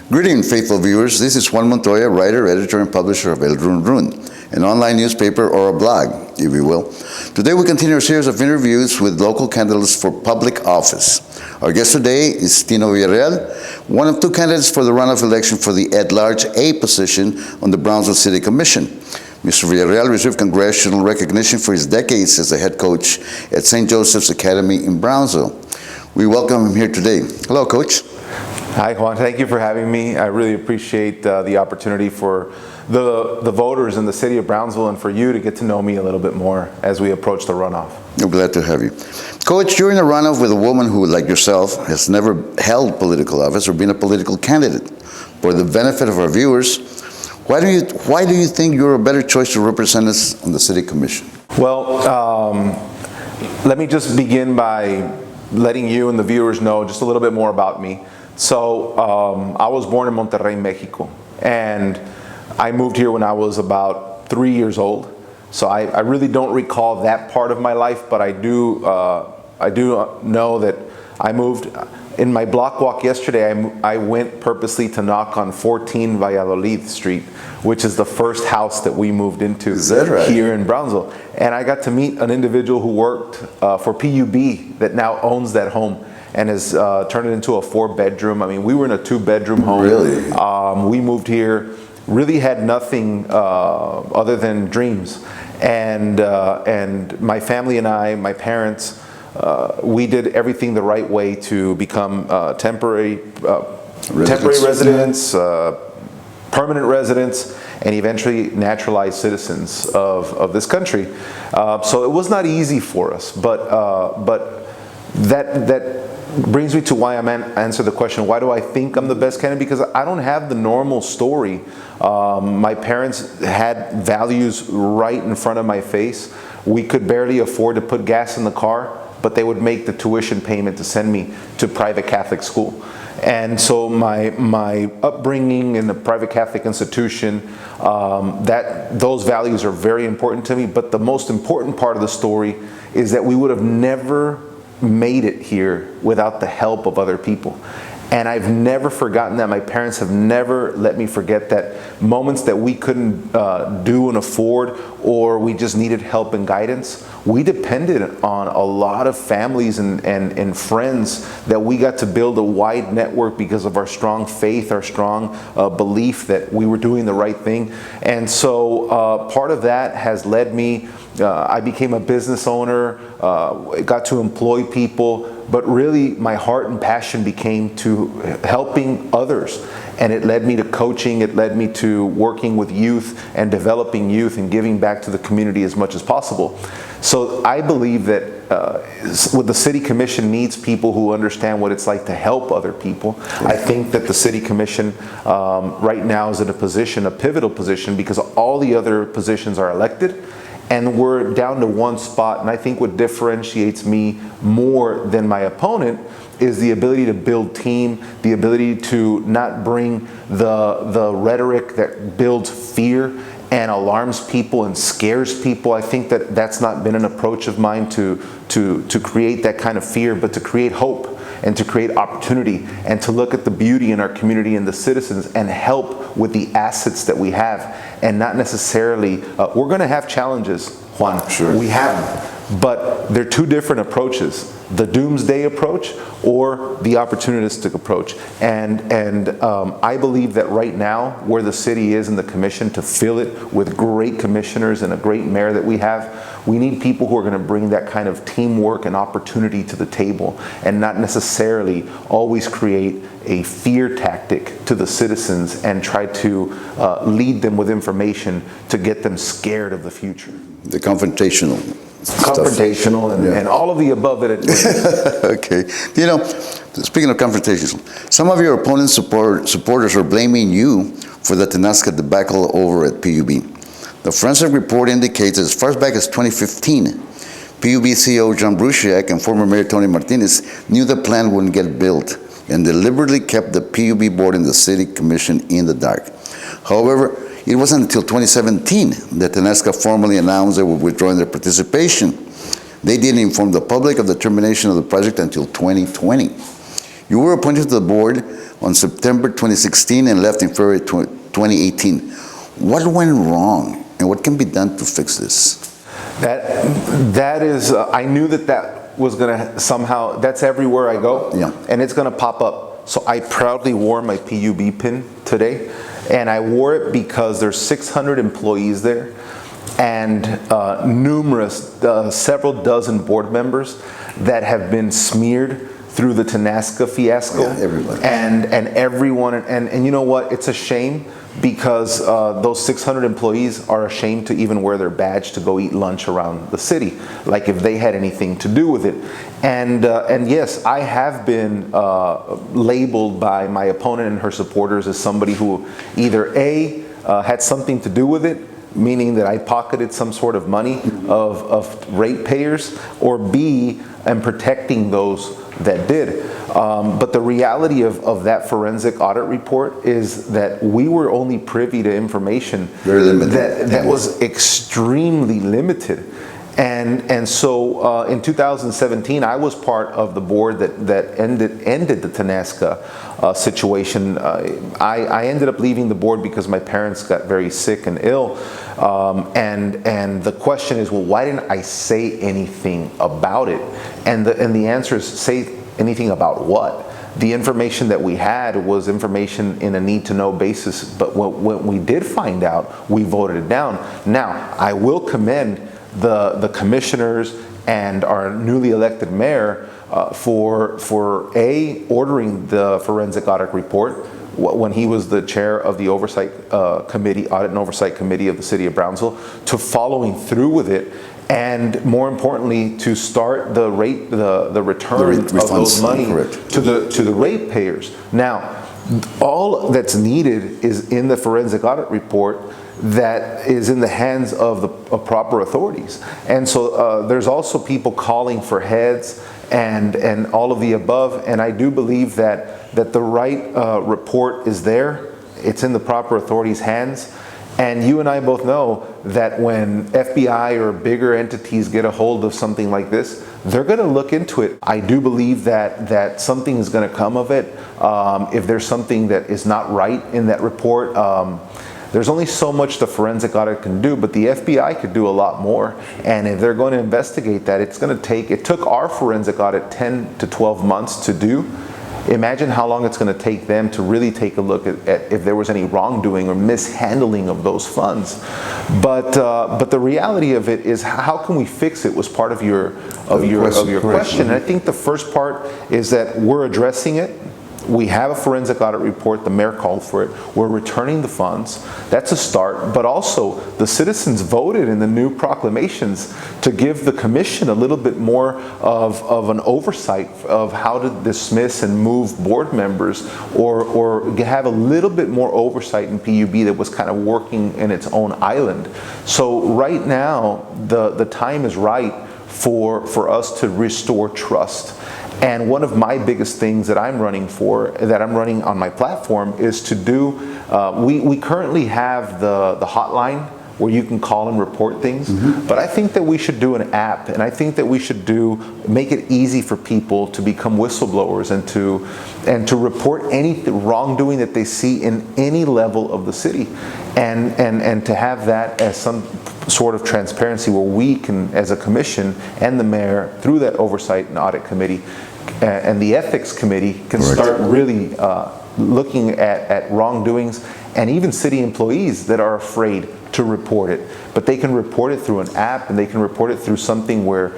Greetings, faithful viewers. This is Juan Montoya, writer, editor, and publisher of El Run Run, an online newspaper or a blog, if you will. Today we continue a series of interviews with local candidates for public office. Our guest today is Tino Villareal, one of two candidates for the runoff election for the at-large A position on the Brownsville City Commission. Mr. Villareal received congressional recognition for his decades as the head coach at St. Joseph's Academy in Brownsville. We welcome him here today. Hello, Coach. Hi, Juan. Thank you for having me. I really appreciate the opportunity for the voters in the city of Brownsville and for you to get to know me a little bit more as we approach the runoff. I'm glad to have you. Coach, you're in a runoff with a woman who, like yourself, has never held political office or been a political candidate. For the benefit of our viewers, why do you think you're a better choice to represent us on the City Commission? Well, let me just begin by letting you and the viewers know just a little bit more about me. So I was born in Monterrey, Mexico, and I moved here when I was about 3 years old. So I really don't recall that part of my life, but I do know that I moved. In my block walk yesterday, I went purposely to knock on 14 Valladolid Street, which is the first house that we moved into. Is that right? Here in Brownsville. And I got to meet an individual who worked for PUB that now owns that home and has turned it into a 4-bedroom. I mean, we were in a 2-bedroom home. Really? We moved here, really had nothing other than dreams. And my family and I, my parents, we did everything the right way to become temporary residents, permanent residents, and eventually naturalized citizens of this country. So it was not easy for us, but that brings me to why I'm answer the question, why do I think I'm the best candidate? Because I don't have the normal story. My parents had values right in front of my face. We could barely afford to put gas in the car, but they would make the tuition payment to send me to private Catholic school. And so my upbringing in the private Catholic institution, those values are very important to me. But the most important part of the story is that we would have never made it here without the help of other people. And I've never forgotten that. My parents have never let me forget that. Moments that we couldn't do and afford, or we just needed help and guidance, we depended on a lot of families and friends that we got to build a wide network because of our strong faith, our strong belief that we were doing the right thing. And so part of that has led me, I became a business owner, got to employ people, but really my heart and passion became to helping others. And it led me to coaching, it led me to working with youth and developing youth and giving back to the community as much as possible. So I believe that the City Commission needs people who understand what it's like to help other people. I think that the City Commission right now is in a pivotal position, because all the other positions are elected. And we're down to one spot, and I think what differentiates me more than my opponent is the ability to build team, the ability to not bring the rhetoric that builds fear and alarms people and scares people. I think that that's not been an approach of mine to create that kind of fear, but to create hope and to create opportunity and to look at the beauty in our community and the citizens and help with the assets that we have, and not necessarily, we're going to have challenges, Juan. Sure. We have them, but they're two different approaches. The doomsday approach or the opportunistic approach. And I believe that right now, where the city is in the commission, to fill it with great commissioners and a great mayor that we have, we need people who are going to bring that kind of teamwork and opportunity to the table, and not necessarily always create a fear tactic to the citizens and try to lead them with information to get them scared of the future. The confrontational and all of the above that it Okay. You know, speaking of confrontational, some of your opponent's supporters are blaming you for the Tenasca debacle over at PUB. The forensic report indicates that as far back as 2015, PUB CEO John Brusiak and former Mayor Tony Martinez knew the plant wouldn't get built and deliberately kept the PUB board and the City Commission in the dark. However, it wasn't until 2017 that Tenasca formally announced they were withdrawing their participation. They didn't inform the public of the termination of the project until 2020. You were appointed to the board on September 2016 and left in February 2018. What went wrong, and what can be done to fix this? That is, I knew that was going to somehow, that's everywhere I go, Yeah. and it's going to pop up. So I proudly wore my PUB pin today, and I wore it because there's 600 employees there, and several dozen board members that have been smeared through the Tenasca fiasco. Yeah, everybody. And everyone, and you know what, it's a shame, because those 600 employees are ashamed to even wear their badge to go eat lunch around the city, like if they had anything to do with it. And yes, I have been labeled by my opponent and her supporters as somebody who either A, had something to do with it, meaning that I pocketed some sort of money of ratepayers, or B, am protecting those that did. But the reality of that forensic audit report is that we were only privy to information Very limited. that was extremely limited. And so in 2017, I was part of the board that ended the Tenasca situation. I ended up leaving the board because my parents got very sick and ill. And the question is, well, why didn't I say anything about it? And the answer is, say anything about what? The information that we had was information in a need-to-know basis, but when we did find out, we voted it down. Now, I will commend the commissioners and our newly elected mayor for ordering the forensic audit report when he was the chair of the oversight committee, audit and oversight committee of the city of Brownsville, to following through with it, and more importantly, to start the return of those money to the ratepayers. Now, all that's needed is in the forensic audit report that is in the hands of the proper authorities. And so there's also people calling for heads and all of the above, and I do believe that the right report is there. It's in the proper authorities' hands. And you and I both know that when FBI or bigger entities get a hold of something like this, they're going to look into it. I do believe that something is going to come of it. If there's something that is not right in that report, there's only so much the forensic audit can do, but the FBI could do a lot more. And if they're going to investigate that, it took our forensic audit 10 to 12 months to do. Imagine how long it's going to take them to really take a look at if there was any wrongdoing or mishandling of those funds. But the reality of it is, how can we fix it was part of your question. And I think the first part is that we're addressing it. We have a forensic audit report. The mayor called for it. We're returning the funds. That's a start. But also, the citizens voted in the new proclamations to give the commission a little bit more of an oversight of how to dismiss and move board members, or have a little bit more oversight in PUB that was kind of working in its own island. So right now, the time is right for us to restore trust. And one of my biggest things that I'm running on my platform, is to do, we currently have the hotline where you can call and report things, but I think that we should do an app, and I think that we should make it easy for people to become whistleblowers and to report any wrongdoing that they see in any level of the city, and to have that as some sort of transparency where we can, as a commission and the mayor, through that oversight and audit committee and the ethics committee, can start really looking at wrongdoings, and even city employees that are afraid to report it. But they can report it through an app, and they can report it through something where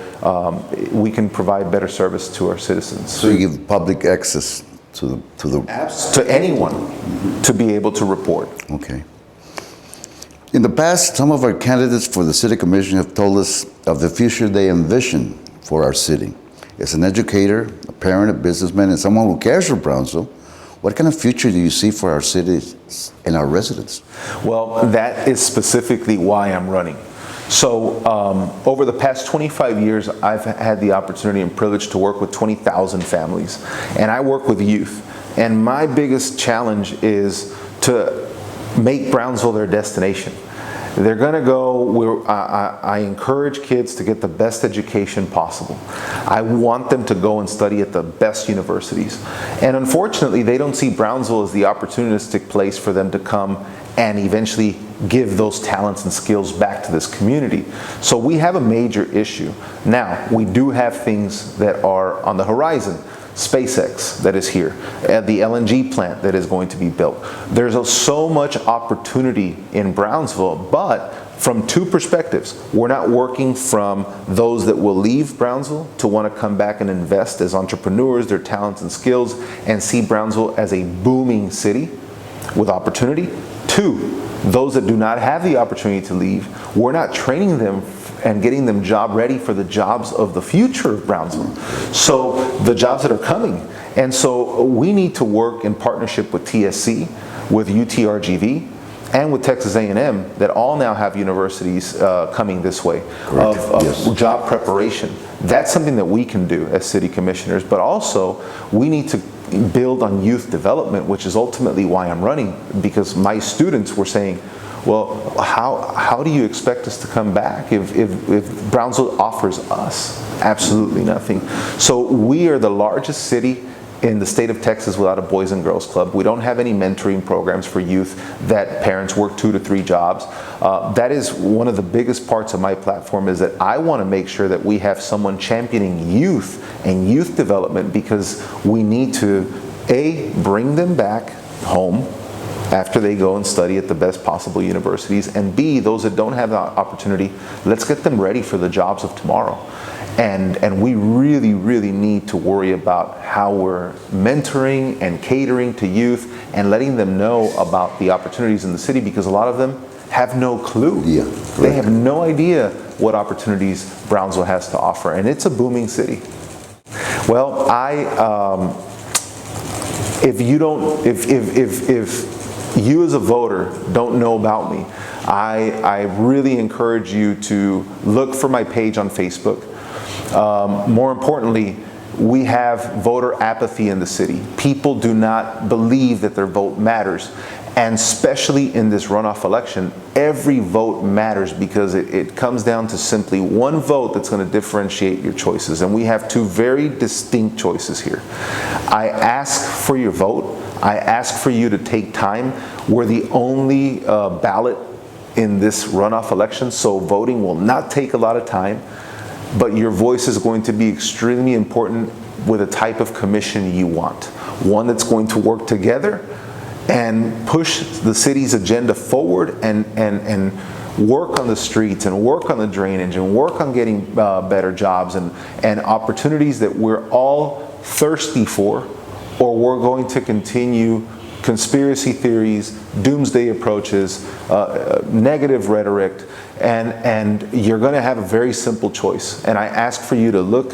we can provide better service to our citizens. So you give public access to the apps to anyone to be able to report. Okay. In the past, some of our candidates for the city commission have told us of the future they envision for our city. As an educator, a parent, a businessman, and someone who cares for Brownsville, what kind of future do you see for our cities and our residents? Well, that is specifically why I'm running. So over the past 25 years, I've had the opportunity and privilege to work with 20,000 families, and I work with youth. And my biggest challenge is to make Brownsville their destination. They're going to go, I encourage kids to get the best education possible. I want them to go and study at the best universities. And unfortunately, they don't see Brownsville as the opportunistic place for them to come and eventually give those talents and skills back to this community. So we have a major issue. Now, we do have things that are on the horizon. SpaceX that is here, the LNG plant that is going to be built. There's so much opportunity in Brownsville, but from two perspectives. We're not working from those that will leave Brownsville to want to come back and invest as entrepreneurs, their talents and skills, and see Brownsville as a booming city with opportunity. Two, those that do not have the opportunity to leave, we're not training them and getting them job ready for the jobs of the future of Brownsville. So the jobs that are coming. And so we need to work in partnership with TSC, with UTRGV, and with Texas A&M that all now have universities coming this way of job preparation. That's something that we can do as city commissioners, but also we need to build on youth development, which is ultimately why I'm running, because my students were saying, well, how do you expect us to come back if Brownsville offers us absolutely nothing? So we are the largest city in the state of Texas without a Boys and Girls Club. We don't have any mentoring programs for youth that parents work 2 to 3 jobs. That is one of the biggest parts of my platform, is that I want to make sure that we have someone championing youth and youth development, because we need to, A, bring them back home after they go and study at the best possible universities, and B, those that don't have the opportunity, let's get them ready for the jobs of tomorrow. And we really, really need to worry about how we're mentoring and catering to youth and letting them know about the opportunities in the city, because a lot of them have no clue. Yeah, they have no idea what opportunities Brownsville has to offer, and it's a booming city. Well, if you as a voter don't know about me, I really encourage you to look for my page on Facebook. More importantly, we have voter apathy in the city. People do not believe that their vote matters. And especially in this runoff election, every vote matters, because it comes down to simply one vote that's going to differentiate your choices. And we have 2 very distinct choices here. I ask for your vote. I ask for you to take time. We're the only ballot in this runoff election, so voting will not take a lot of time. But your voice is going to be extremely important with a type of commission you want. One that's going to work together and push the city's agenda forward, and work on the streets and work on the drainage and work on getting better jobs and opportunities that we're all thirsty for, or we're going to continue conspiracy theories, doomsday approaches, negative rhetoric, and you're going to have a very simple choice. And I ask for you to look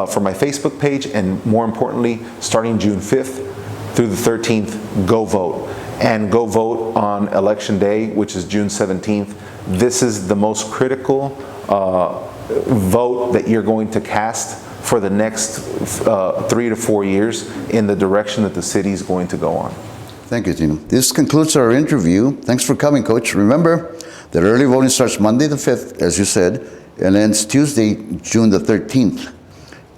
for my Facebook page, and more importantly, starting June 5th through the 13th, go vote. And go vote on Election Day, which is June 17th. This is the most critical vote that you're going to cast for the next 3 to 4 years in the direction that the city is going to go on. Thank you, Tino. This concludes our interview. Thanks for coming, Coach. Remember that early voting starts Monday the 5th, as you said, and ends Tuesday, June the 13th.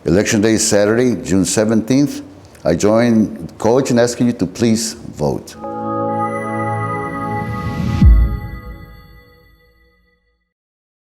Election Day is Saturday, June 17th. I join Coach in asking you to please vote.